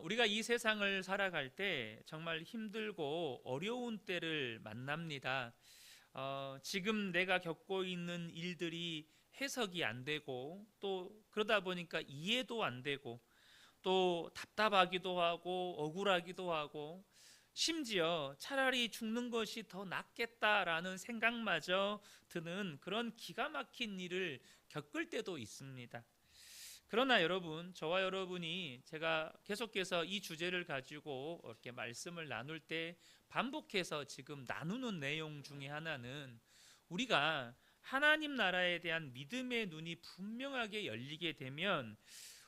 우리가 이 세상을 살아갈 때 정말 힘들고 어려운 때를 만납니다. 지금 내가 겪고 있는 일들이 해석이 안 되고 또 그러다 보니까 이해도 안 되고 또 답답하기도 하고 억울하기도 하고 심지어 차라리 죽는 것이 더 낫겠다라는 생각마저 드는 그런 기가 막힌 일을 겪을 때도 있습니다. 그러나 여러분, 저와 여러분이 제가 계속해서 이 주제를 가지고 이렇게 말씀을 나눌 때 반복해서 지금 나누는 내용 중에 하나는 우리가 하나님 나라에 대한 믿음의 눈이 분명하게 열리게 되면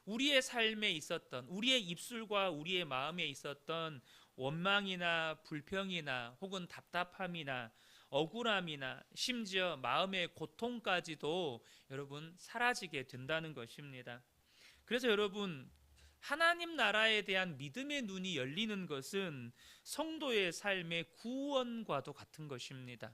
우리의 삶에 있었던, 우리의 입술과 우리의 마음에 있었던 원망이나 불평이나 혹은 답답함이나 억울함이나 심지어 마음의 고통까지도 여러분 사라지게 된다는 것입니다. 그래서 여러분, 하나님 나라에 대한 믿음의 눈이 열리는 것은 성도의 삶의 구원과도 같은 것입니다.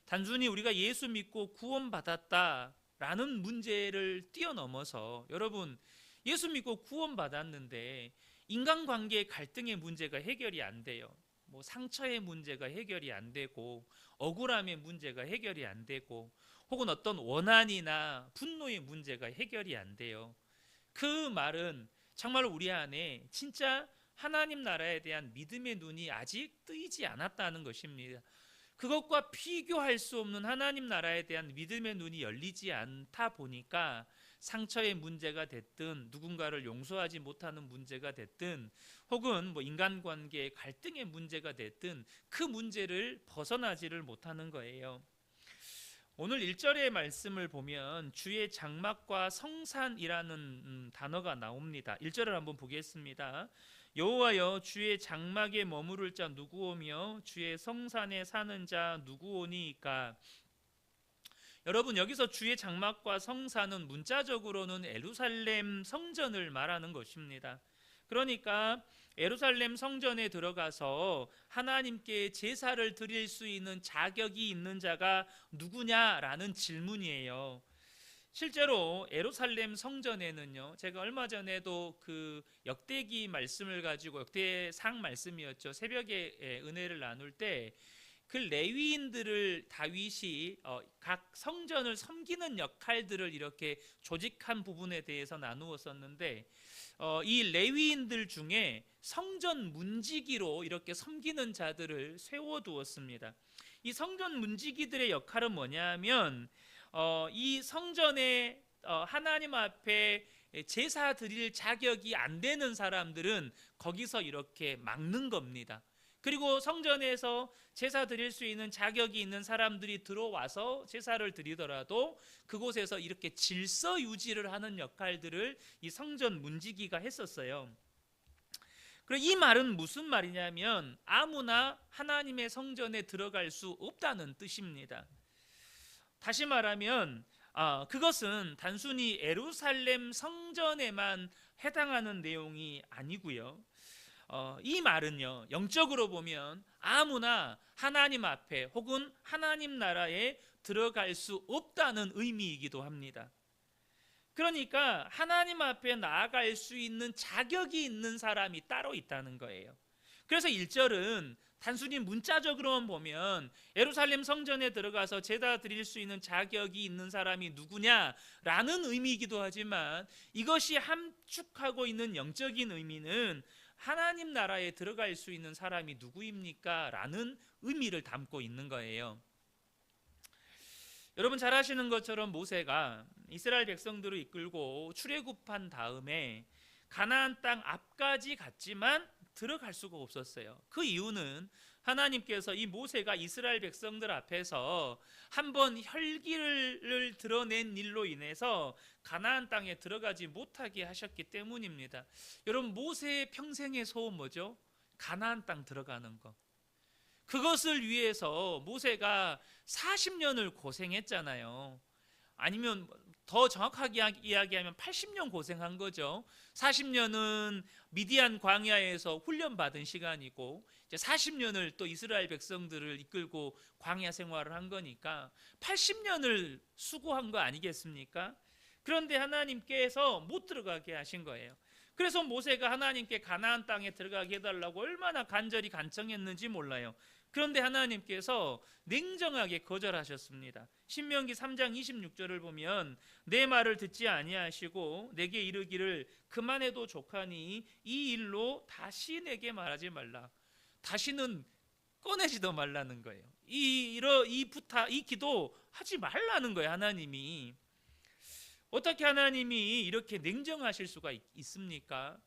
단순히 우리가 예수 믿고 구원받았다라는 문제를 뛰어넘어서 여러분, 예수 믿고 구원받았는데 인간관계의 갈등의 문제가 해결이 안 돼요. 상처의 문제가 해결이 안 되고 억울함의 문제가 해결이 안 되고 혹은 어떤 원한이나 분노의 문제가 해결이 안 돼요. 그 말은 정말 우리 안에 진짜 하나님 나라에 대한 믿음의 눈이 아직 뜨이지 않았다는 것입니다. 그것과 비교할 수 없는 하나님 나라에 대한 믿음의 눈이 열리지 않다 보니까 상처의 문제가 됐든 누군가를 용서하지 못하는 문제가 됐든 혹은 인간관계의 갈등의 문제가 됐든 그 문제를 벗어나지를 못하는 거예요. 오늘 1절의 말씀을 보면 주의 장막과 성산이라는 단어가 나옵니다. 1절을 한번 보겠습니다. 여호와여, 주의 장막에 머무를 자 누구오며 주의 성산에 사는 자 누구오니이까. 여러분, 여기서 주의 장막과 성산은 문자적으로는 예루살렘 성전을 말하는 것입니다. 그러니까 예루살렘 성전에 들어가서 하나님께 제사를 드릴 수 있는 자격이 있는 자가 누구냐라는 질문이에요. 실제로 예루살렘 성전에는요, 제가 얼마 전에도 그 역대기 말씀을 가지고, 역대상 말씀이었죠, 새벽에 은혜를 나눌 때 그 레위인들을 다윗이 각 성전을 섬기는 역할들을 이렇게 조직한 부분에 대해서 나누었었는데, 이 레위인들 중에 성전 문지기로 이렇게 섬기는 자들을 세워두었습니다. 이 성전 문지기들의 역할은 뭐냐면 이 성전에 하나님 앞에 제사 드릴 자격이 안 되는 사람들은 거기서 이렇게 막는 겁니다. 그리고 성전에서 제사 드릴 수 있는 자격이 있는 사람들이 들어와서 제사를 드리더라도 그곳에서 이렇게 질서 유지를 하는 역할들을 이 성전 문지기가 했었어요. 그리고 이 말은 무슨 말이냐면 아무나 하나님의 성전에 들어갈 수 없다는 뜻입니다. 다시 말하면 그것은 단순히 예루살렘 성전에만 해당하는 내용이 아니고요. 이 말은요, 영적으로 보면 아무나 하나님 앞에 혹은 하나님 나라에 들어갈 수 없다는 의미이기도 합니다. 그러니까 하나님 앞에 나아갈 수 있는 자격이 있는 사람이 따로 있다는 거예요. 그래서 1절은 단순히 문자적으로만 보면 예루살렘 성전에 들어가서 제사 드릴 수 있는 자격이 있는 사람이 누구냐라는 의미이기도 하지만 이것이 함축하고 있는 영적인 의미는 하나님 나라에 들어갈 수 있는 사람이 누구입니까? 라는 의미를 담고 있는 거예요. 여러분 잘 아시는 것처럼 모세가 이스라엘 백성들을 이끌고 출애굽한 다음에 가나안 땅 앞까지 갔지만 들어갈 수가 없었어요. 그 이유는 하나님께서 이 모세가 이스라엘 백성들 앞에서 한번 혈기를 드러낸 일로 인해서 가나안 땅에 들어가지 못하게 하셨기 때문입니다. 여러분, 모세의 평생의 소원 뭐죠? 가나안 땅 들어가는 거. 그것을 위해서 모세가 40년을 고생했잖아요. 아니면 더 정확하게 이야기하면 80년 고생한 거죠. 40년은 미디안 광야에서 훈련받은 시간이고 이제 40년을 또 이스라엘 백성들을 이끌고 광야 생활을 한 거니까 80년을 수고한 거 아니겠습니까? 그런데 하나님께서 못 들어가게 하신 거예요. 그래서 모세가 하나님께 가나안 땅에 들어가게 해달라고 얼마나 간절히 간청했는지 몰라요. 그런데 하나님께서 냉정하게 거절하셨습니다. 신명기 3장 26절을 보면 내 말을 듣지 아니하시고 내게 이르기를 그만해도 족하니 이 일로 다시 내게 말하지 말라. 다시는 꺼내지도 말라는 거예요. 이 기도 하지 말라는 거예요. 하나님이. 어떻게 하나님이 이렇게 냉정하실 수가 있습니까?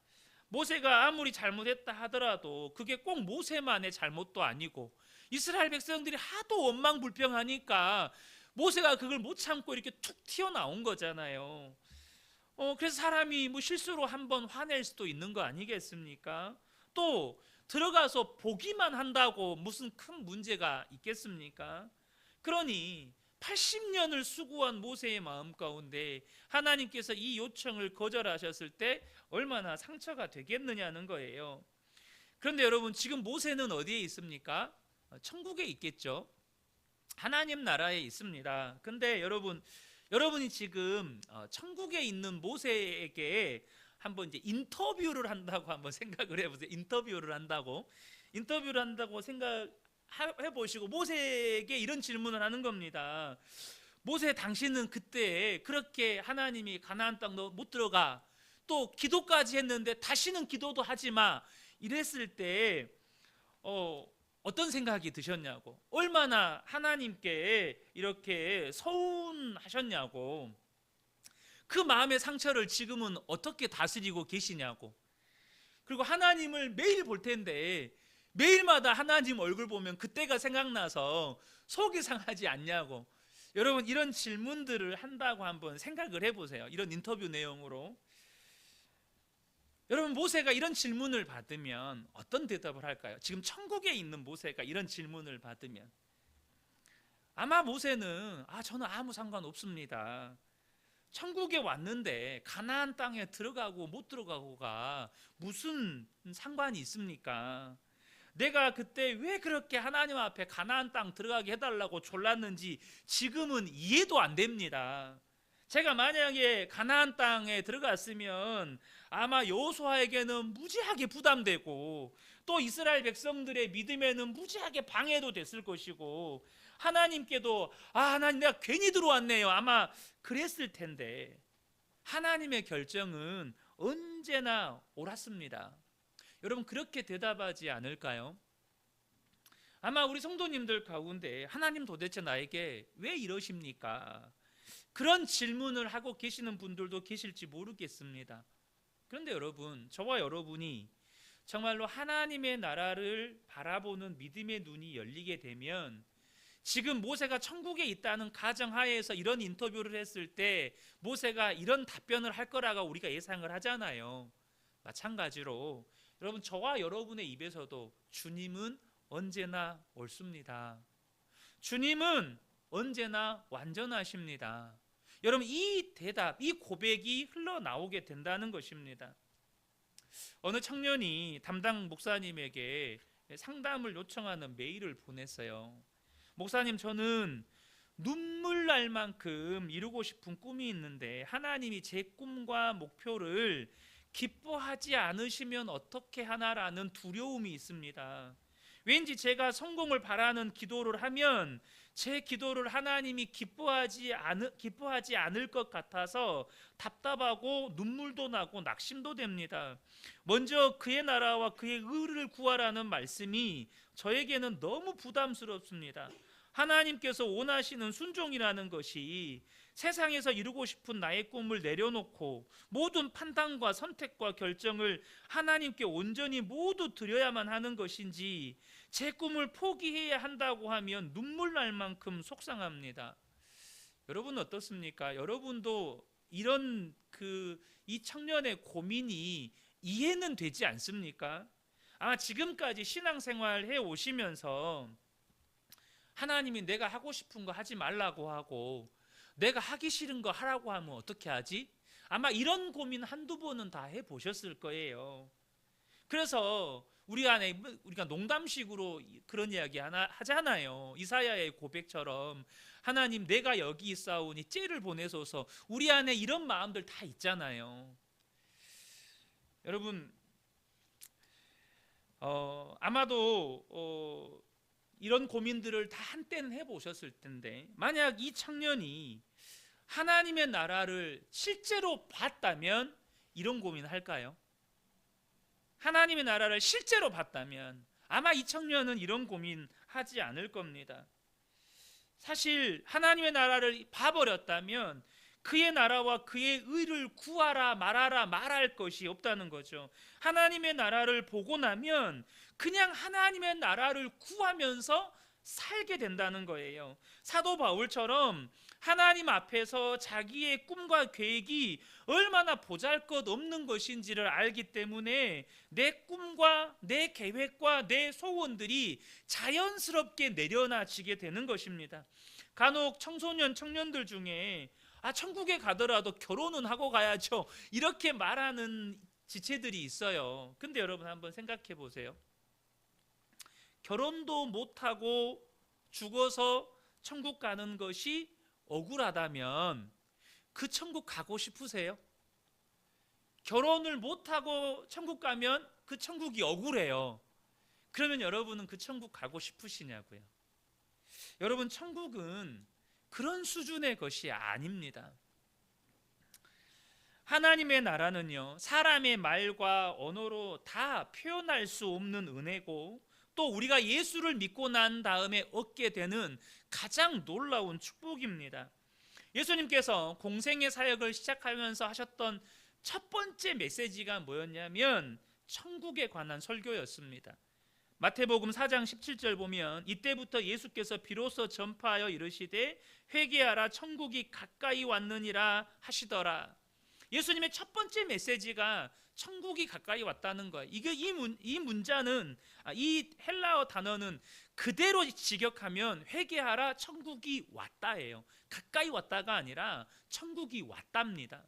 모세가 아무리 잘못했다 하더라도 그게 꼭 모세만의 잘못도 아니고 이스라엘 백성들이 하도 원망불평하니까 모세가 그걸 못 참고 이렇게 툭 튀어나온 거잖아요. 그래서 사람이 뭐 실수로 한번 화낼 수도 있는 거 아니겠습니까? 또 들어가서 보기만 한다고 무슨 큰 문제가 있겠습니까? 그러니 80년을 수고한 모세의 마음 가운데 하나님께서 이 요청을 거절하셨을 때 얼마나 상처가 되겠느냐는 거예요. 그런데 여러분, 지금 모세는 어디에 있습니까? 천국에 있겠죠. 하나님 나라에 있습니다. 근데 여러분이 지금 천국에 있는 모세에게 한번 이제 인터뷰를 한다고 한번 생각을 해보세요. 인터뷰를 한다고 생각해 보시고 모세에게 이런 질문을 하는 겁니다. 모세, 당신은 그때 그렇게 하나님이 가나안 땅 너 못 들어가, 또 기도까지 했는데 다시는 기도도 하지 마, 이랬을 때 어떤 생각이 드셨냐고, 얼마나 하나님께 이렇게 서운하셨냐고, 그 마음의 상처를 지금은 어떻게 다스리고 계시냐고. 그리고 하나님을 매일 볼 텐데 매일마다 하나님 얼굴 보면 그때가 생각나서 속이 상하지 않냐고. 여러분, 이런 질문들을 한다고 한번 생각을 해보세요. 이런 인터뷰 내용으로. 여러분, 모세가 이런 질문을 받으면 어떤 대답을 할까요? 지금 천국에 있는 모세가 이런 질문을 받으면 아마 모세는 저는 아무 상관없습니다. 천국에 왔는데 가나안 땅에 들어가고 못 들어가고가 무슨 상관이 있습니까? 내가 그때 왜 그렇게 하나님 앞에 가나안 땅 들어가게 해달라고 졸랐는지 지금은 이해도 안 됩니다. 제가 만약에 가나안 땅에 들어갔으면 아마 여호수아에게는 무지하게 부담되고 또 이스라엘 백성들의 믿음에는 무지하게 방해도 됐을 것이고 하나님께도 하나님 내가 괜히 들어왔네요 아마 그랬을 텐데, 하나님의 결정은 언제나 옳았습니다. 여러분, 그렇게 대답하지 않을까요? 아마 우리 성도님들 가운데 하나님 도대체 나에게 왜 이러십니까? 그런 질문을 하고 계시는 분들도 계실지 모르겠습니다. 그런데 여러분, 저와 여러분이 정말로 하나님의 나라를 바라보는 믿음의 눈이 열리게 되면 지금 모세가 천국에 있다는 가정하에서 이런 인터뷰를 했을 때 모세가 이런 답변을 할 거라고 우리가 예상을 하잖아요. 마찬가지로 여러분, 저와 여러분의 입에서도 주님은 언제나 옳습니다. 주님은 언제나 완전하십니다. 여러분, 이 대답, 이 고백이 흘러나오게 된다는 것입니다. 어느 청년이 담당 목사님에게 상담을 요청하는 메일을 보냈어요. 목사님, 저는 눈물 날 만큼 이루고 싶은 꿈이 있는데 하나님이 제 꿈과 목표를 기뻐하지 않으시면 어떻게 하나라는 두려움이 있습니다. 왠지 제가 성공을 바라는 기도를 하면 제 기도를 하나님이 기뻐하지 않을 것 같아서 답답하고 눈물도 나고 낙심도 됩니다. 먼저 그의 나라와 그의 의를 구하라는 말씀이 저에게는 너무 부담스럽습니다. 하나님께서 원하시는 순종이라는 것이 세상에서 이루고 싶은 나의 꿈을 내려놓고 모든 판단과 선택과 결정을 하나님께 온전히 모두 드려야만 하는 것인지, 제 꿈을 포기해야 한다고 하면 눈물 날 만큼 속상합니다. 여러분 어떻습니까? 여러분도 이런 이 청년의 고민이 이해는 되지 않습니까? 아마 지금까지 신앙생활 해 오시면서 하나님이 내가 하고 싶은 거 하지 말라고 하고 내가 하기 싫은 거 하라고 하면 어떻게 하지? 아마 이런 고민 한두 번은 다 해보셨을 거예요. 그래서 우리가 농담식으로 그런 이야기 하나 하잖아요. 이사야의 고백처럼 하나님 내가 여기 있사오니 째를 보내소서. 우리 안에 이런 마음들 다 있잖아요. 여러분, 아마도 이런 고민들을 다 한때는 해보셨을 텐데, 만약 이 청년이 하나님의 나라를 실제로 봤다면 이런 고민할까요? 하나님의 나라를 실제로 봤다면 아마 이 청년은 이런 고민하지 않을 겁니다. 사실 하나님의 나라를 봐버렸다면 그의 나라와 그의 의를 구하라 말하라 말할 것이 없다는 거죠. 하나님의 나라를 보고 나면 그냥 하나님의 나라를 구하면서 살게 된다는 거예요. 사도 바울처럼 하나님 앞에서 자기의 꿈과 계획이 얼마나 보잘것없는 것인지를 알기 때문에 내 꿈과 내 계획과 내 소원들이 자연스럽게 내려놔지게 되는 것입니다. 간혹 청소년 청년들 중에 천국에 가더라도 결혼은 하고 가야죠, 이렇게 말하는 지체들이 있어요. 근데 여러분 한번 생각해 보세요. 결혼도 못하고 죽어서 천국 가는 것이 억울하다면 그 천국 가고 싶으세요? 결혼을 못하고 천국 가면 그 천국이 억울해요. 그러면 여러분은 그 천국 가고 싶으시냐고요? 여러분, 천국은 그런 수준의 것이 아닙니다. 하나님의 나라는요, 사람의 말과 언어로 다 표현할 수 없는 은혜고, 또 우리가 예수를 믿고 난 다음에 얻게 되는 가장 놀라운 축복입니다. 예수님께서 공생의 사역을 시작하면서 하셨던 첫 번째 메시지가 뭐였냐면 천국에 관한 설교였습니다. 마태복음 4장 17절 보면 이때부터 예수께서 비로소 전파하여 이르시되 회개하라 천국이 가까이 왔느니라 하시더라. 예수님의 첫 번째 메시지가 천국이 가까이 왔다는 거예요. 이 문자는, 이 헬라어 단어는 그대로 직역하면 회개하라 천국이 왔다예요. 가까이 왔다가 아니라 천국이 왔답니다.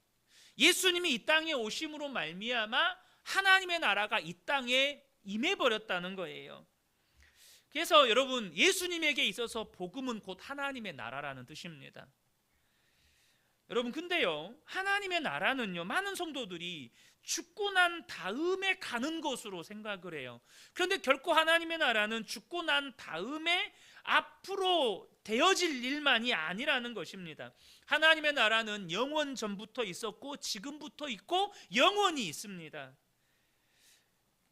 예수님이 이 땅에 오심으로 말미암아 하나님의 나라가 이 땅에 임해버렸다는 거예요. 그래서 여러분, 예수님에게 있어서 복음은 곧 하나님의 나라라는 뜻입니다. 여러분, 근데요, 하나님의 나라는요, 많은 성도들이 죽고 난 다음에 가는 것으로 생각을 해요. 그런데 결코 하나님의 나라는 죽고 난 다음에 앞으로 되어질 일만이 아니라는 것입니다. 하나님의 나라는 영원 전부터 있었고 지금부터 있고 영원히 있습니다.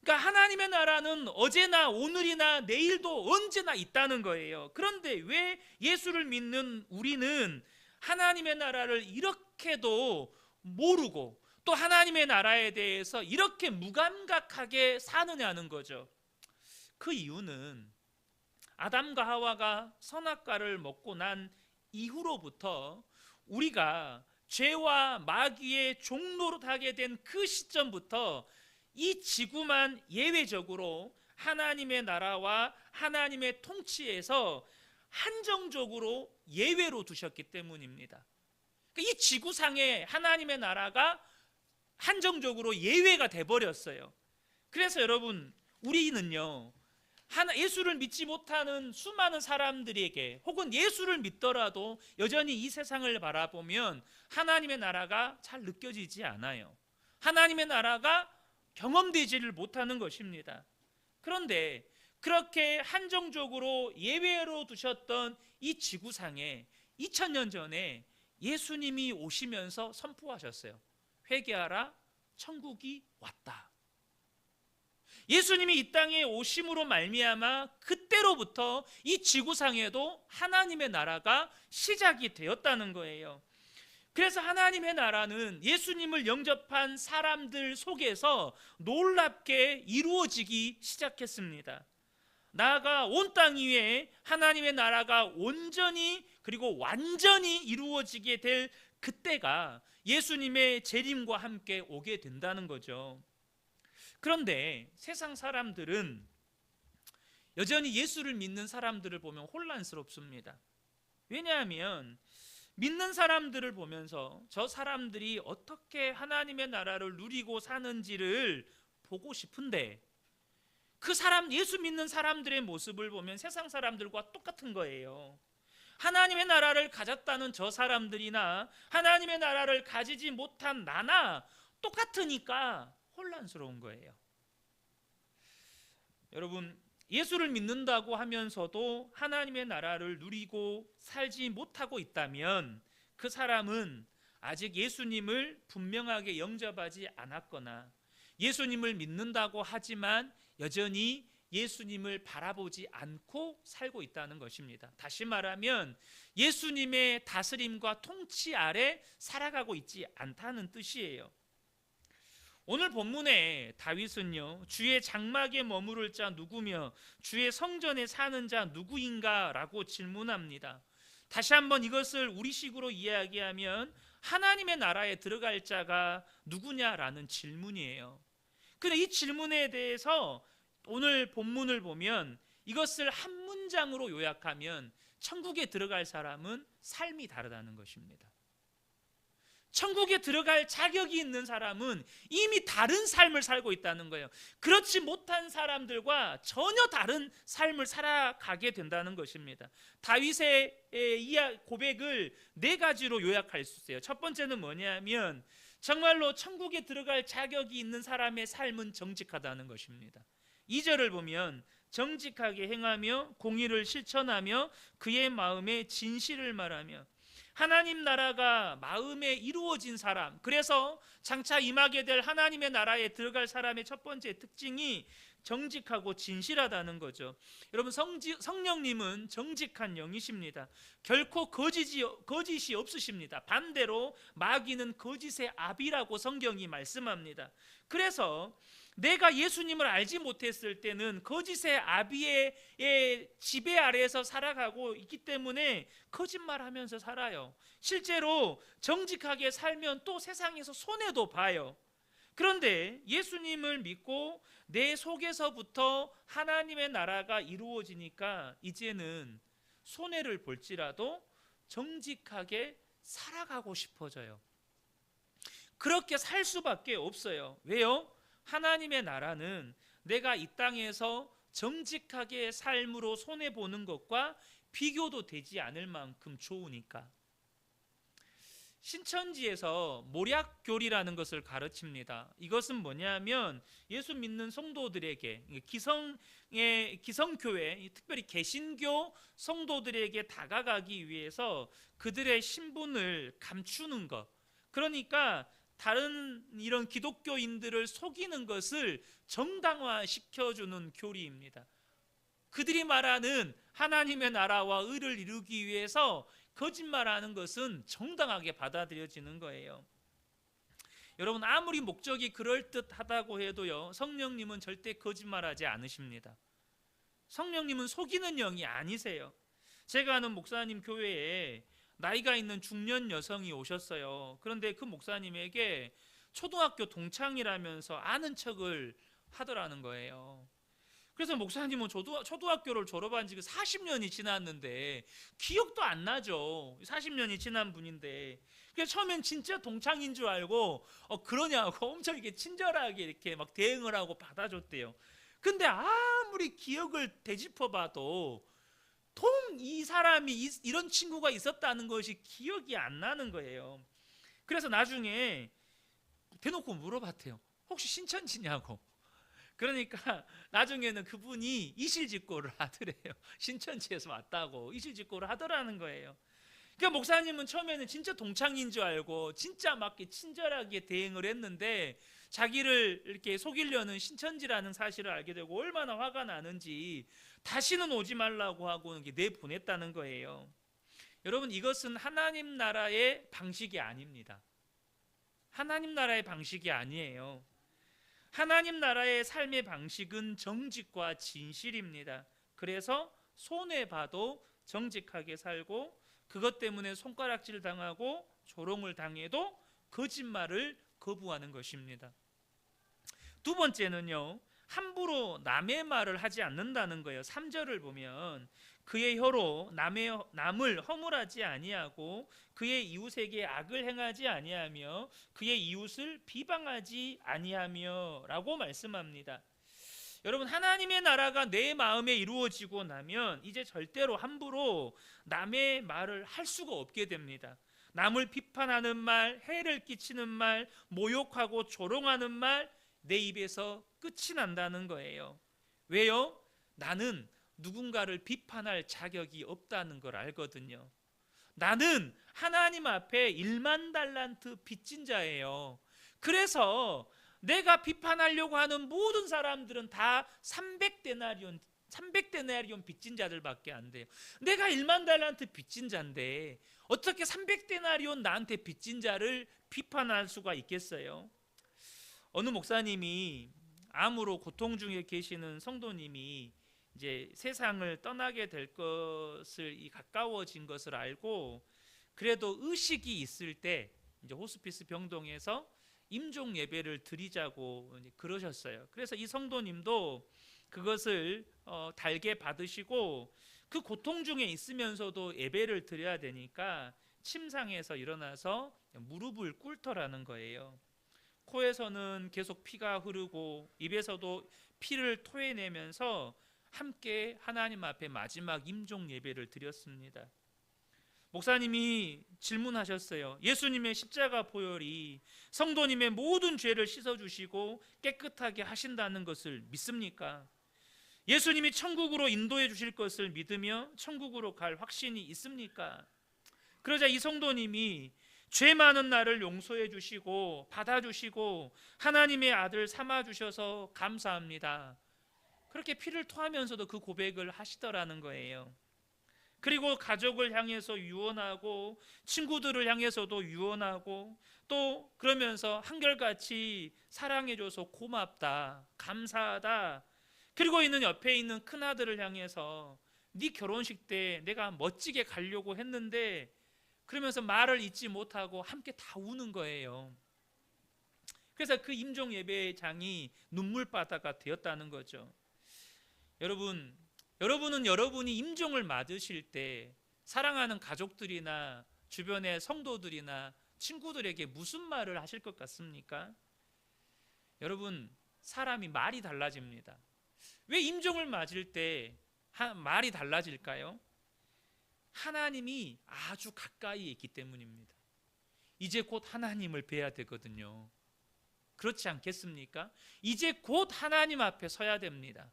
그러니까 하나님의 나라는 어제나 오늘이나 내일도 언제나 있다는 거예요. 그런데 왜 예수를 믿는 우리는 하나님의 나라를 이렇게도 모르고 또 하나님의 나라에 대해서 이렇게 무감각하게 사느냐는 거죠. 그 이유는 아담과 하와가 선악과를 먹고 난 이후로부터 우리가 죄와 마귀의 종노릇하게 된 그 시점부터 이 지구만 예외적으로 하나님의 나라와 하나님의 통치에서 한정적으로 예외로 두셨기 때문입니다. 이 지구상에 하나님의 나라가 한정적으로 예외가 돼버렸어요. 그래서 여러분, 우리는요, 예수를 믿지 못하는 수많은 사람들에게 혹은 예수를 믿더라도 여전히 이 세상을 바라보면 하나님의 나라가 잘 느껴지지 않아요. 하나님의 나라가 경험되지를 못하는 것입니다. 그런데 그렇게 한정적으로 예외로 두셨던 이 지구상에 2000년 전에 예수님이 오시면서 선포하셨어요. 회개하라, 천국이 왔다. 예수님이 이 땅에 오심으로 말미암아 그때로부터 이 지구상에도 하나님의 나라가 시작이 되었다는 거예요. 그래서 하나님의 나라는 예수님을 영접한 사람들 속에서 놀랍게 이루어지기 시작했습니다. 나아가 온 땅 위에 하나님의 나라가 온전히 그리고 완전히 이루어지게 될 그때가 예수님의 재림과 함께 오게 된다는 거죠. 그런데 세상 사람들은 여전히 예수를 믿는 사람들을 보면 혼란스럽습니다. 왜냐하면 믿는 사람들을 보면서 저 사람들이 어떻게 하나님의 나라를 누리고 사는지를 보고 싶은데 그 사람, 예수 믿는 사람들의 모습을 보면 세상 사람들과 똑같은 거예요. 하나님의 나라를 가졌다는 저 사람들이나 하나님의 나라를 가지지 못한 나나 똑같으니까 혼란스러운 거예요. 여러분, 예수를 믿는다고 하면서도 하나님의 나라를 누리고 살지 못하고 있다면 그 사람은 아직 예수님을 분명하게 영접하지 않았거나 예수님을 믿는다고 하지만 여전히 예수님을 바라보지 않고 살고 있다는 것입니다. 다시 말하면 예수님의 다스림과 통치 아래 살아가고 있지 않다는 뜻이에요. 오늘 본문에 다윗은요, 주의 장막에 머무를 자 누구며 주의 성전에 사는 자 누구인가 라고 질문합니다. 다시 한번 이것을 우리식으로 이야기하면 하나님의 나라에 들어갈 자가 누구냐라는 질문이에요. 근데 이 질문에 대해서 오늘 본문을 보면 이것을 한 문장으로 요약하면 천국에 들어갈 사람은 삶이 다르다는 것입니다. 천국에 들어갈 자격이 있는 사람은 이미 다른 삶을 살고 있다는 거예요. 그렇지 못한 사람들과 전혀 다른 삶을 살아가게 된다는 것입니다. 다윗의 고백을 4가지로 요약할 수 있어요. 첫 번째는 뭐냐면 정말로 천국에 들어갈 자격이 있는 사람의 삶은 정직하다는 것입니다. 2절을 보면 정직하게 행하며 공의를 실천하며 그의 마음에 진실을 말하며, 하나님 나라가 마음에 이루어진 사람, 그래서 장차 임하게 될 하나님의 나라에 들어갈 사람의 첫 번째 특징이 정직하고 진실하다는 거죠. 여러분, 성령님은 정직한 영이십니다. 결코 거짓이 없으십니다. 반대로 마귀는 거짓의 아비라고 성경이 말씀합니다. 그래서 내가 예수님을 알지 못했을 때는 거짓의 아비의 지배 아래에서 살아가고 있기 때문에 거짓말하면서 살아요. 실제로 정직하게 살면 또 세상에서 손해도 봐요. 그런데 예수님을 믿고 내 속에서부터 하나님의 나라가 이루어지니까 이제는 손해를 볼지라도 정직하게 살아가고 싶어져요. 그렇게 살 수밖에 없어요. 왜요? 하나님의 나라는 내가 이 땅에서 정직하게 삶으로 손해보는 것과 비교도 되지 않을 만큼 좋으니까. 신천지에서 모략교리라는 것을 가르칩니다. 이것은 뭐냐면 예수 믿는 성도들에게, 기성교회, 특별히 개신교 성도들에게 다가가기 위해서 그들의 신분을 감추는 것, 그러니까 다른 이런 기독교인들을 속이는 것을 정당화시켜주는 교리입니다. 그들이 말하는 하나님의 나라와 의를 이루기 위해서 거짓말하는 것은 정당하게 받아들여지는 거예요. 여러분, 아무리 목적이 그럴듯하다고 해도요, 성령님은 절대 거짓말하지 않으십니다. 성령님은 속이는 영이 아니세요. 제가 아는 목사님 교회에 나이가 있는 중년 여성이 오셨어요. 그런데 그 목사님에게 초등학교 동창이라면서 아는 척을 하더라는 거예요. 그래서 목사님은 초등학교를 졸업한 지 40년이 지났는데 기억도 안 나죠. 40년이 지난 분인데. 그래서 처음엔 진짜 동창인 줄 알고 그러냐고 엄청 이렇게 친절하게 이렇게 막 대응을 하고 받아줬대요. 근데 아무리 기억을 되짚어봐도 이 사람이 이런 친구가 있었다는 것이 기억이 안 나는 거예요. 그래서 나중에 대놓고 물어봤대요. 혹시 신천지냐고. 그러니까 나중에는 그분이 이실직고를 하더래요. 신천지에서 왔다고 이실직고를 하더라는 거예요. 그러니까 목사님은 처음에는 진짜 동창인 줄 알고 진짜 막 친절하게 대응을 했는데 자기를 이렇게 속이려는 신천지라는 사실을 알게 되고 얼마나 화가 나는지 다시는 오지 말라고 하고 내보냈다는 거예요. 여러분, 이것은 하나님 나라의 방식이 아닙니다. 하나님 나라의 방식이 아니에요. 하나님 나라의 삶의 방식은 정직과 진실입니다. 그래서 손해봐도 정직하게 살고 그것 때문에 손가락질 당하고 조롱을 당해도 거짓말을 거부하는 것입니다. 두 번째는요, 함부로 남의 말을 하지 않는다는 거예요. 3절을 보면 그의 혀로 남을 허물하지 아니하고 그의 이웃에게 악을 행하지 아니하며 그의 이웃을 비방하지 아니하며 라고 말씀합니다. 여러분, 하나님의 나라가 내 마음에 이루어지고 나면 이제 절대로 함부로 남의 말을 할 수가 없게 됩니다. 남을 비판하는 말, 해를 끼치는 말, 모욕하고 조롱하는 말, 내 입에서 끝이 난다는 거예요. 왜요? 나는 누군가를 비판할 자격이 없다는 걸 알거든요. 나는 하나님 앞에 1만 달란트 빚진 자예요. 그래서 내가 비판하려고 하는 모든 사람들은 다 300데나리온 빚진 자들밖에 안 돼요. 내가 1만 달란트 빚진 자인데 어떻게 300데나리온 나한테 빚진 자를 비판할 수가 있겠어요? 어느 목사님이 암으로 고통 중에 계시는 성도님이 이제 세상을 떠나게 될 것을 가까워진 것을 알고 그래도 의식이 있을 때 이제 호스피스 병동에서 임종 예배를 드리자고 그러셨어요. 그래서 이 성도님도 그것을 달게 받으시고 그 고통 중에 있으면서도 예배를 드려야 되니까 침상에서 일어나서 무릎을 꿇더라는 거예요. 코에서는 계속 피가 흐르고 입에서도 피를 토해내면서 함께 하나님 앞에 마지막 임종 예배를 드렸습니다. 목사님이 질문하셨어요. 예수님의 십자가 보혈이 성도님의 모든 죄를 씻어주시고 깨끗하게 하신다는 것을 믿습니까? 예수님이 천국으로 인도해 주실 것을 믿으며 천국으로 갈 확신이 있습니까? 그러자 이 성도님이 죄 많은 나를 용서해 주시고 받아주시고 하나님의 아들 삼아 주셔서 감사합니다. 그렇게 피를 토하면서도 그 고백을 하시더라는 거예요. 그리고 가족을 향해서 유언하고 친구들을 향해서도 유언하고 또 그러면서 한결같이 사랑해줘서 고맙다, 감사하다. 그리고 있는 옆에 있는 큰아들을 향해서 네 결혼식 때 내가 멋지게 가려고 했는데 그러면서 말을 잇지 못하고 함께 다 우는 거예요. 그래서 그 임종 예배장이 눈물바다가 되었다는 거죠. 여러분은 여러분이 임종을 맞으실 때 사랑하는 가족들이나 주변의 성도들이나 친구들에게 무슨 말을 하실 것 같습니까? 여러분, 사람이 말이 달라집니다. 왜 임종을 맞을 때 말이 달라질까요? 하나님이 아주 가까이에 있기 때문입니다. 이제 곧 하나님을 뵈야 되거든요. 그렇지 않겠습니까? 이제 곧 하나님 앞에 서야 됩니다.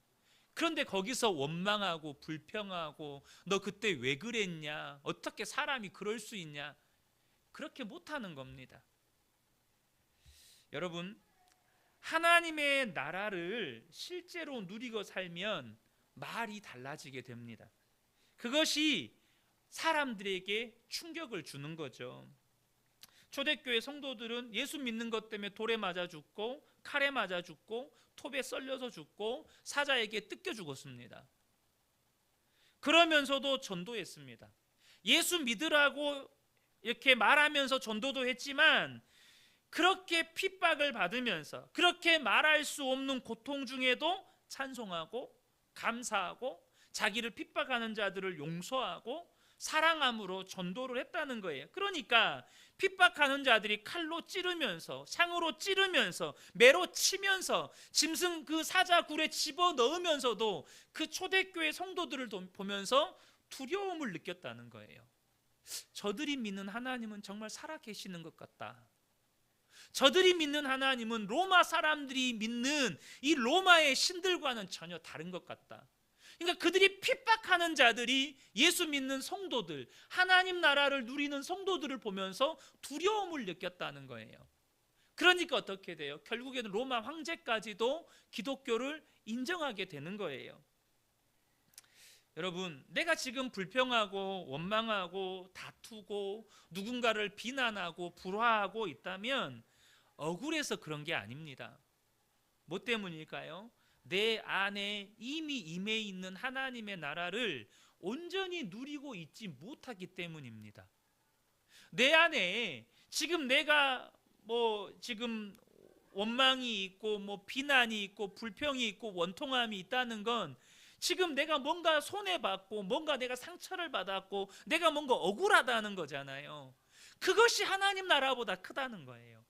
그런데 거기서 원망하고 불평하고 너 그때 왜 그랬냐? 어떻게 사람이 그럴 수 있냐? 그렇게 못하는 겁니다. 여러분, 하나님의 나라를 실제로 누리고 살면 말이 달라지게 됩니다. 그것이 사람들에게 충격을 주는 거죠. 초대교회 성도들은 예수 믿는 것 때문에 돌에 맞아 죽고 칼에 맞아 죽고 톱에 썰려서 죽고 사자에게 뜯겨 죽었습니다. 그러면서도 전도했습니다. 예수 믿으라고 이렇게 말하면서 전도도 했지만 그렇게 핍박을 받으면서 그렇게 말할 수 없는 고통 중에도 찬송하고 감사하고 자기를 핍박하는 자들을 용서하고 사랑함으로 전도를 했다는 거예요. 그러니까 핍박하는 자들이 칼로 찌르면서 상으로 찌르면서 매로 치면서 짐승 그 사자 굴에 집어넣으면서도 그 초대교회 성도들을 보면서 두려움을 느꼈다는 거예요. 저들이 믿는 하나님은 정말 살아계시는 것 같다. 저들이 믿는 하나님은 로마 사람들이 믿는 이 로마의 신들과는 전혀 다른 것 같다. 그러니까 그들이 핍박하는 자들이 예수 믿는 성도들, 하나님 나라를 누리는 성도들을 보면서 두려움을 느꼈다는 거예요. 그러니까 어떻게 돼요? 결국에는 로마 황제까지도 기독교를 인정하게 되는 거예요. 여러분, 내가 지금 불평하고 원망하고 다투고 누군가를 비난하고 불화하고 있다면 억울해서 그런 게 아닙니다. 뭐 때문일까요? 내 안에 이미 임해 있는 하나님의 나라를 온전히 누리고 있지 못하기 때문입니다. 내 안에 지금 내가 지금 원망이 있고 비난이 있고 불평이 있고 원통함이 있다는 건 지금 내가 뭔가 손해받고 뭔가 내가 상처를 받았고 내가 뭔가 억울하다는 거잖아요. 그것이 하나님 나라보다 크다는 거예요.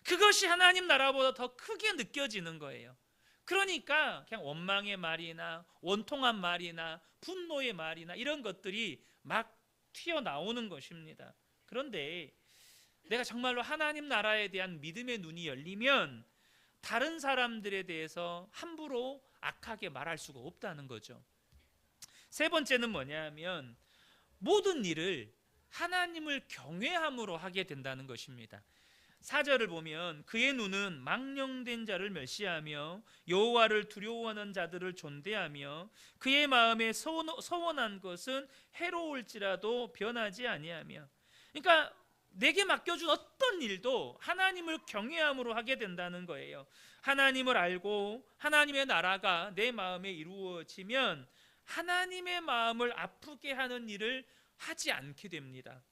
그것이 하나님 나라보다 더 크게 느껴지는 거예요. 그러니까 그냥 원망의 말이나 원통한 말이나 분노의 말이나 이런 것들이 막 튀어나오는 것입니다. 그런데 내가 정말로 하나님 나라에 대한 믿음의 눈이 열리면 다른 사람들에 대해서 함부로 악하게 말할 수가 없다는 거죠. 세 번째는 뭐냐면 모든 일을 하나님을 경외함으로 하게 된다는 것입니다. 4절을 보면 그의 눈은 망령된 자를 멸시하며 여호와를 두려워하는 자들을 존대하며 그의 마음에 서원한 것은 해로울지라도 변하지 아니하며, 그러니까 내게 맡겨준 어떤 일도 하나님을 경외함으로 하게 된다는 거예요. 하나님을 알고 하나님의 나라가 내 마음에 이루어지면 하나님의 마음을 아프게 하는 일을 하지 않게 됩니다.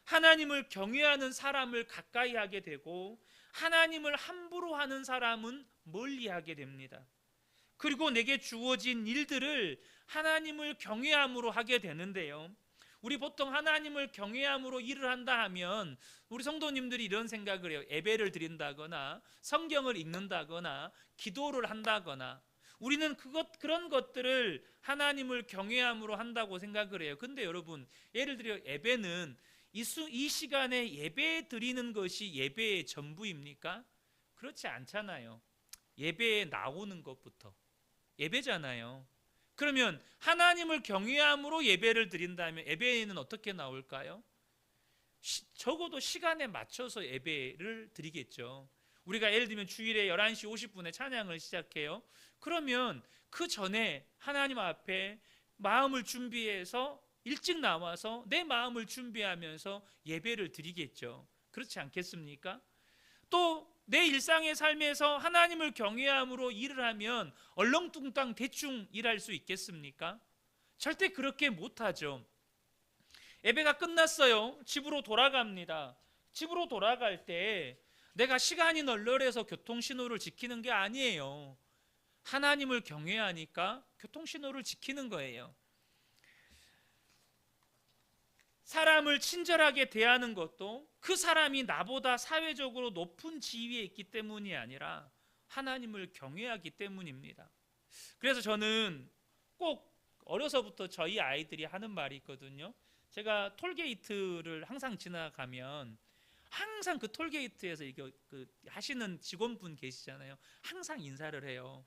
하나님을 경외하는 사람을 가까이 하게 되고 하나님을 함부로 하는 사람은 멀리 하게 됩니다. 그리고 내게 주어진 일들을 하나님을 경외함으로 하게 되는데요, 우리 보통 하나님을 경외함으로 일을 한다 하면 우리 성도님들이 이런 생각을 해요. 예배를 드린다거나 성경을 읽는다거나 기도를 한다거나 우리는 그런 것들을 하나님을 경외함으로 한다고 생각을 해요. 근데 여러분, 예를 들어 예배는 이 시간에 예배 드리는 것이 예배의 전부입니까? 그렇지 않잖아요. 예배에 나오는 것부터 예배잖아요. 그러면 하나님을 경외함으로 예배를 드린다면 예배에는 어떻게 나올까요? 적어도 시간에 맞춰서 예배를 드리겠죠. 우리가 예를 들면 주일에 11시 50분에 찬양을 시작해요. 그러면 그 전에 하나님 앞에 마음을 준비해서 일찍 나와서 내 마음을 준비하면서 예배를 드리겠죠. 그렇지 않겠습니까? 또 내 일상의 삶에서 하나님을 경외함으로 일을 하면 얼렁뚱땅 대충 일할 수 있겠습니까? 절대 그렇게 못하죠. 예배가 끝났어요. 집으로 돌아갑니다. 집으로 돌아갈 때 내가 시간이 널널해서 교통신호를 지키는 게 아니에요. 하나님을 경외하니까 교통신호를 지키는 거예요. 사람을 친절하게 대하는 것도 그 사람이 나보다 사회적으로 높은 지위에 있기 때문이 아니라 하나님을 경외하기 때문입니다. 그래서 저는 꼭 어려서부터 저희 아이들이 하는 말이 있거든요. 제가 톨게이트를 항상 지나가면 항상 그 톨게이트에서 하시는 직원분 계시잖아요. 항상 인사를 해요.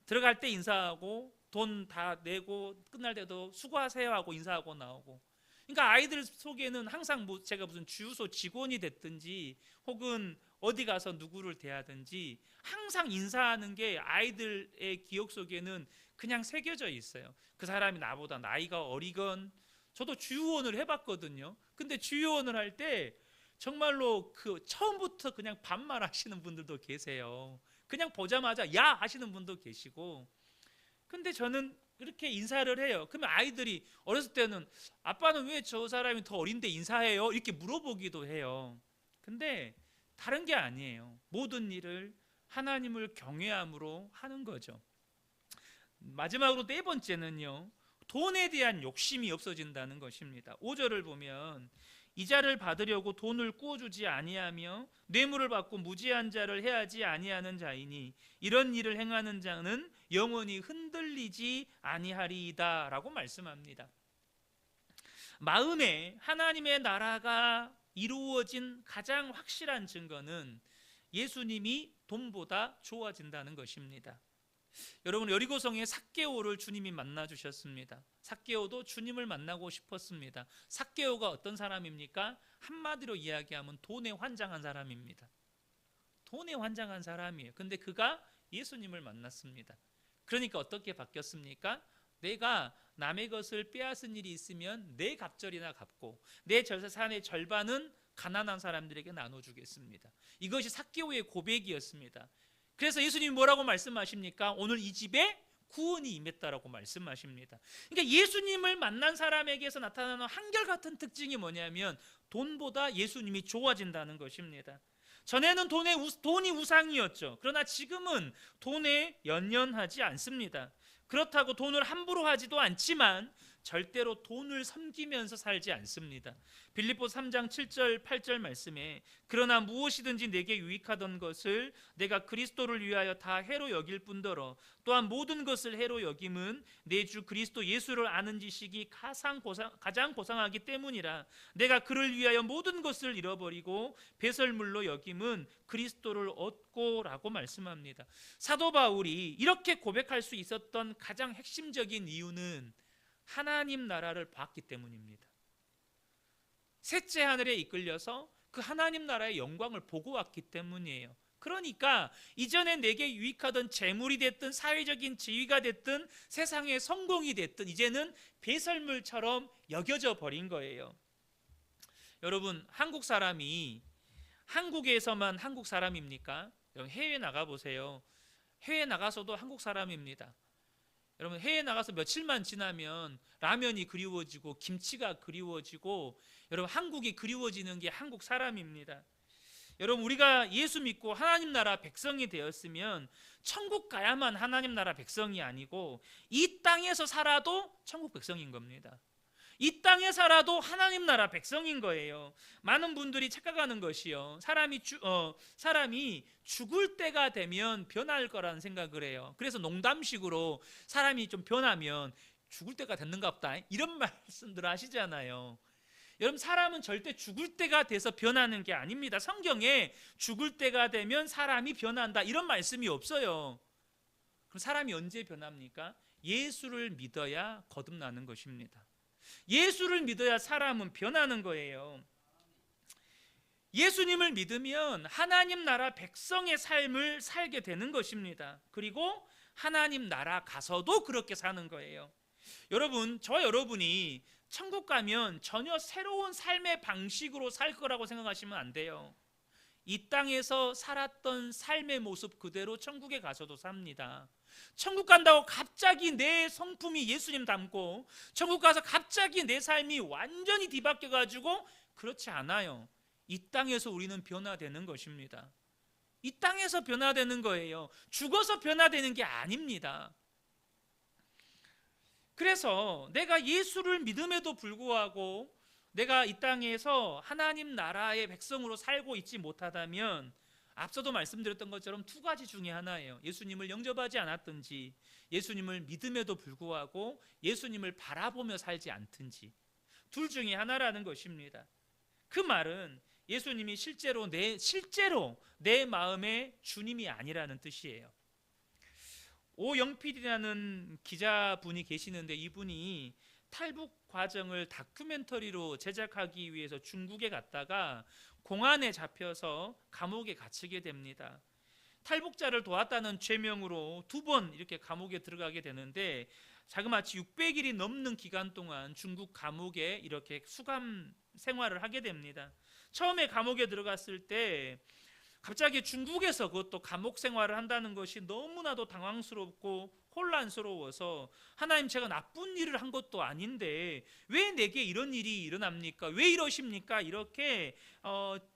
들어갈 때 인사하고 돈 다 내고 끝날 때도 수고하세요 하고 인사하고 나오고. 그러니까 아이들 속에는 항상 제가 무슨 주유소 직원이 됐든지 혹은 어디 가서 누구를 대하든지 항상 인사하는 게 아이들의 기억 속에는 그냥 새겨져 있어요. 그 사람이 나보다 나이가 어리건, 저도 주유원을 해봤거든요. 근데 주유원을 할 때 정말로 그 처음부터 그냥 반말 하시는 분들도 계세요. 그냥 보자마자 야 하시는 분도 계시고. 근데 저는 그렇게 인사를 해요. 그러면 아이들이 어렸을 때는 아빠는 왜 저 사람이 더 어린데 인사해요? 이렇게 물어보기도 해요. 근데 다른 게 아니에요. 모든 일을 하나님을 경외함으로 하는 거죠. 마지막으로 네 번째는요, 돈에 대한 욕심이 없어진다는 것입니다. 5절을 보면 이자를 받으려고 돈을 꾸어주지 아니하며 뇌물을 받고 무지한 자를 해하지 아니하는 자이니 이런 일을 행하는 자는 영원히 흔들리지 아니하리이다 라고 말씀합니다. 마음에 하나님의 나라가 이루어진 가장 확실한 증거는 예수님이 돈보다 좋아진다는 것입니다. 여러분, 여리고성에 삭개오를 주님이 만나 주셨습니다. 삭개오도 주님을 만나고 싶었습니다. 삭개오가 어떤 사람입니까? 한마디로 이야기하면 돈에 환장한 사람입니다. 돈에 환장한 사람이에요. 근데 그가 예수님을 만났습니다. 그러니까 어떻게 바뀌었습니까? 내가 남의 것을 빼앗은 일이 있으면 내 갑절이나 갚고 내 재산의 절반은 가난한 사람들에게 나눠주겠습니다. 이것이 삭개오의 고백이었습니다. 그래서 예수님이 뭐라고 말씀하십니까? 오늘 이 집에 구원이 임했다라고 말씀하십니다. 그러니까 예수님을 만난 사람에게서 나타나는 한결같은 특징이 뭐냐면 돈보다 예수님이 좋아진다는 것입니다. 전에는 돈이 우상이었죠. 그러나 지금은 돈에 연연하지 않습니다. 그렇다고 돈을 함부로 하지도 않지만 절대로 돈을 섬기면서 살지 않습니다. 빌립보서 3장 7절 8절 말씀에 그러나 무엇이든지 내게 유익하던 것을 내가 그리스도를 위하여 다 해로 여길 뿐더러 또한 모든 것을 해로 여김은 내 주 그리스도 예수를 아는 지식이 가장 고상하기 때문이라. 내가 그를 위하여 모든 것을 잃어버리고 배설물로 여김은 그리스도를 얻고라고 말씀합니다. 사도 바울이 이렇게 고백할 수 있었던 가장 핵심적인 이유는 하나님 나라를 봤기 때문입니다. 셋째 하늘에 이끌려서 그 하나님 나라의 영광을 보고 왔기 때문이에요. 그러니까 이전에 내게 유익하던 재물이 됐든 사회적인 지위가 됐든 세상의 성공이 됐든 이제는 배설물처럼 여겨져 버린 거예요. 여러분, 한국 사람이 한국에서만 한국 사람입니까? 여러분, 해외 나가보세요. 해외 나가서도 한국 사람입니다. 여러분, 해외 나가서 며칠만 지나면 라면이 그리워지고 김치가 그리워지고 여러분, 한국이 그리워지는 게 한국 사람입니다. 여러분, 우리가 예수 믿고 하나님 나라 백성이 되었으면 천국 가야만 하나님 나라 백성이 아니고 이 땅에서 살아도 천국 백성인 겁니다. 이 땅에 살아도 하나님 나라 백성인 거예요. 많은 분들이 착각하는 것이요, 사람이 죽을 때가 되면 변할 거라는 생각을 해요. 그래서 농담식으로 사람이 좀 변하면 죽을 때가 됐는가 보다 이런 말씀들 하시잖아요. 여러분, 사람은 절대 죽을 때가 돼서 변하는 게 아닙니다. 성경에 죽을 때가 되면 사람이 변한다 이런 말씀이 없어요. 그럼 사람이 언제 변합니까? 예수를 믿어야 거듭나는 것입니다. 예수를 믿어야 사람은 변하는 거예요. 예수님을 믿으면 하나님 나라 백성의 삶을 살게 되는 것입니다. 그리고 하나님 나라 가서도 그렇게 사는 거예요. 여러분, 저와 여러분이 천국 가면 전혀 새로운 삶의 방식으로 살 거라고 생각하시면 안 돼요. 이 땅에서 살았던 삶의 모습 그대로 천국에 가서도 삽니다. 천국 간다고 갑자기 내 성품이 예수님 닮고 천국 가서 갑자기 내 삶이 완전히 뒤바뀌어 가지고 그렇지 않아요. 이 땅에서 우리는 변화되는 것입니다. 이 땅에서 변화되는 거예요. 죽어서 변화되는 게 아닙니다. 그래서 내가 예수를 믿음에도 불구하고 내가 이 땅에서 하나님 나라의 백성으로 살고 있지 못하다면 앞서도 말씀드렸던 것처럼 두 가지 중에 하나예요. 예수님을 영접하지 않았든지 예수님을 믿음에도 불구하고 예수님을 바라보며 살지 않든지 둘 중에 하나라는 것입니다. 그 말은 예수님이 실제로 내 마음의 주님이 아니라는 뜻이에요. 오영필이라는 기자분이 계시는데 이분이 탈북 과정을 다큐멘터리로 제작하기 위해서 중국에 갔다가 공안에 잡혀서 감옥에 갇히게 됩니다. 탈북자를 도왔다는 죄명으로 2번 이렇게 감옥에 들어가게 되는데 자그마치 600일이 넘는 기간 동안 중국 감옥에 이렇게 수감 생활을 하게 됩니다. 처음에 감옥에 들어갔을 때 갑자기 중국에서 그것도 감옥 생활을 한다는 것이 너무나도 당황스럽고 혼란스러워서 하나님, 제가 나쁜 일을 한 것도 아닌데 왜 내게 이런 일이 일어납니까? 왜 이러십니까? 이렇게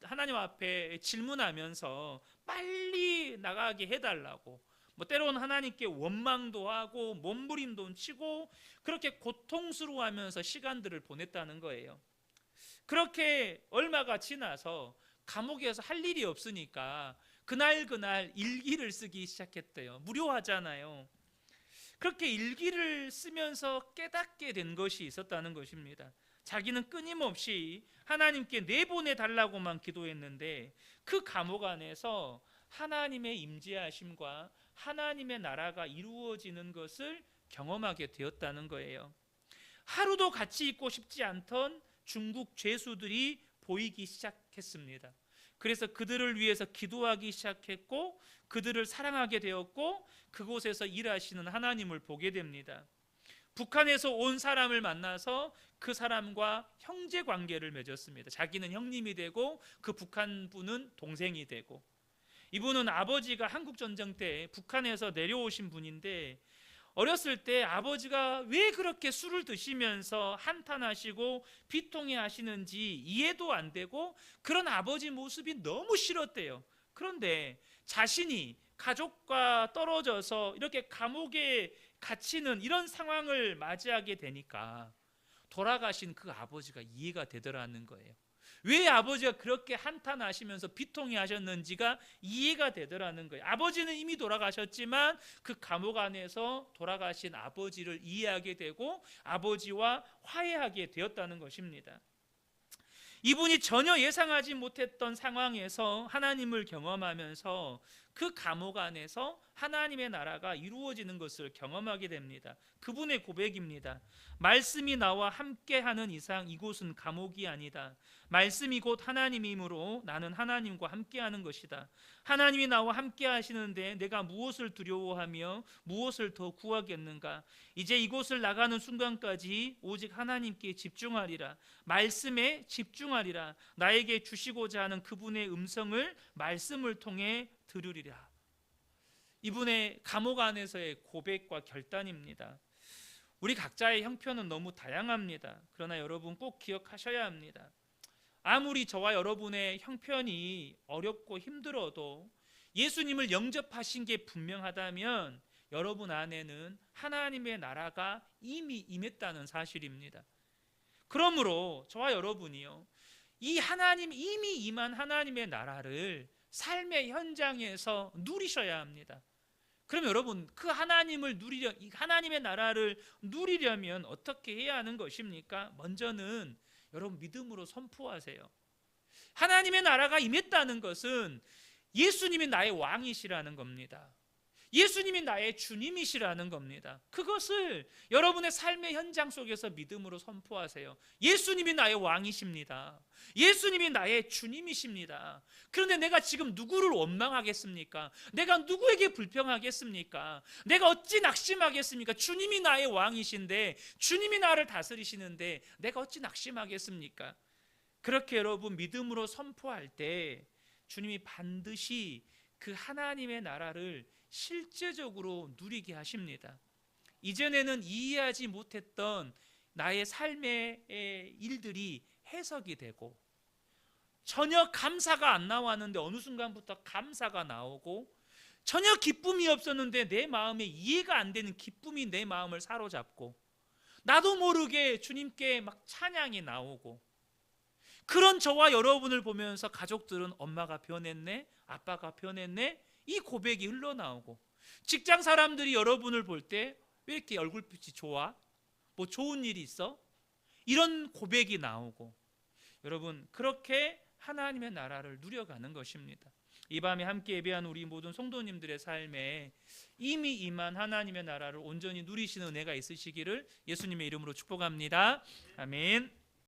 하나님 앞에 질문하면서 빨리 나가게 해달라고 때로는 하나님께 원망도 하고 몸부림도 치고 그렇게 고통스러워하면서 시간들을 보냈다는 거예요. 그렇게 얼마가 지나서 감옥에서 할 일이 없으니까 그날 일기를 쓰기 시작했대요. 무료하잖아요. 그렇게 일기를 쓰면서 깨닫게 된 것이 있었다는 것입니다. 자기는 끊임없이 하나님께 내보내달라고만 기도했는데 그 감옥 안에서 하나님의 임재하심과 하나님의 나라가 이루어지는 것을 경험하게 되었다는 거예요. 하루도 같이 있고 싶지 않던 중국 죄수들이 보이기 시작했습니다. 그래서 그들을 위해서 기도하기 시작했고 그들을 사랑하게 되었고 그곳에서 일하시는 하나님을 보게 됩니다. 북한에서 온 사람을 만나서 그 사람과 형제 관계를 맺었습니다. 자기는 형님이 되고 그 북한 분은 동생이 되고, 이분은 아버지가 한국전쟁 때 북한에서 내려오신 분인데 어렸을 때 아버지가 왜 그렇게 술을 드시면서 한탄하시고 비통해 하시는지 이해도 안 되고 그런 아버지 모습이 너무 싫었대요. 그런데 자신이 가족과 떨어져서 이렇게 감옥에 갇히는 이런 상황을 맞이하게 되니까 돌아가신 그 아버지가 이해가 되더라는 거예요. 왜 아버지가 그렇게 한탄하시면서 비통해 하셨는지가 이해가 되더라는 거예요. 아버지는 이미 돌아가셨지만 그 감옥 안에서 돌아가신 아버지를 이해하게 되고 아버지와 화해하게 되었다는 것입니다. 이분이 전혀 예상하지 못했던 상황에서 하나님을 경험하면서 그 감옥 안에서 하나님의 나라가 이루어지는 것을 경험하게 됩니다. 그분의 고백입니다. 말씀이 나와 함께하는 이상 이곳은 감옥이 아니다. 말씀이 곧 하나님이므로 나는 하나님과 함께하는 것이다. 하나님이 나와 함께하시는데 내가 무엇을 두려워하며 무엇을 더 구하겠는가? 이제 이곳을 나가는 순간까지 오직 하나님께 집중하리라. 말씀에 집중하리라. 나에게 주시고자 하는 그분의 음성을 말씀을 통해 들으리라. 이분의 감옥 안에서의 고백과 결단입니다. 우리 각자의 형편은 너무 다양합니다. 그러나 여러분 꼭 기억하셔야 합니다. 아무리 저와 여러분의 형편이 어렵고 힘들어도 예수님을 영접하신 게 분명하다면 여러분 안에는 하나님의 나라가 이미 임했다는 사실입니다. 그러므로 저와 여러분이요, 이 하나님 이미 임한 하나님의 나라를 삶의 현장에서 누리셔야 합니다. 그럼 여러분 그 하나님을 누리려, 이 하나님의 나라를 누리려면 어떻게 해야 하는 것입니까? 먼저는 여러분 믿음으로 선포하세요. 하나님의 나라가 임했다는 것은 예수님이 나의 왕이시라는 겁니다. 예수님이 나의 주님이시라는 겁니다. 그것을 여러분의 삶의 현장 속에서 믿음으로 선포하세요. 예수님이 나의 왕이십니다. 예수님이 나의 주님이십니다. 그런데 내가 지금 누구를 원망하겠습니까? 내가 누구에게 불평하겠습니까? 내가 어찌 낙심하겠습니까? 주님이 나의 왕이신데, 주님이 나를 다스리시는데 내가 어찌 낙심하겠습니까? 그렇게 여러분 믿음으로 선포할 때 주님이 반드시 그 하나님의 나라를 실제적으로 누리게 하십니다. 이전에는 이해하지 못했던 나의 삶의 일들이 해석이 되고, 전혀 감사가 안 나왔는데 어느 순간부터 감사가 나오고, 전혀 기쁨이 없었는데 내 마음에 이해가 안 되는 기쁨이 내 마음을 사로잡고, 나도 모르게 주님께 막 찬양이 나오고, 그런 저와 여러분을 보면서 가족들은 엄마가 변했네, 아빠가 변했네, 이 고백이 흘러나오고, 직장 사람들이 여러분을 볼 때 왜 이렇게 얼굴빛이 좋아? 뭐 좋은 일이 있어? 이런 고백이 나오고, 여러분 그렇게 하나님의 나라를 누려가는 것입니다. 이 밤에 함께 예배한 우리 모든 성도님들의 삶에 이미 임한 하나님의 나라를 온전히 누리시는 은혜가 있으시기를 예수님의 이름으로 축복합니다. 아멘.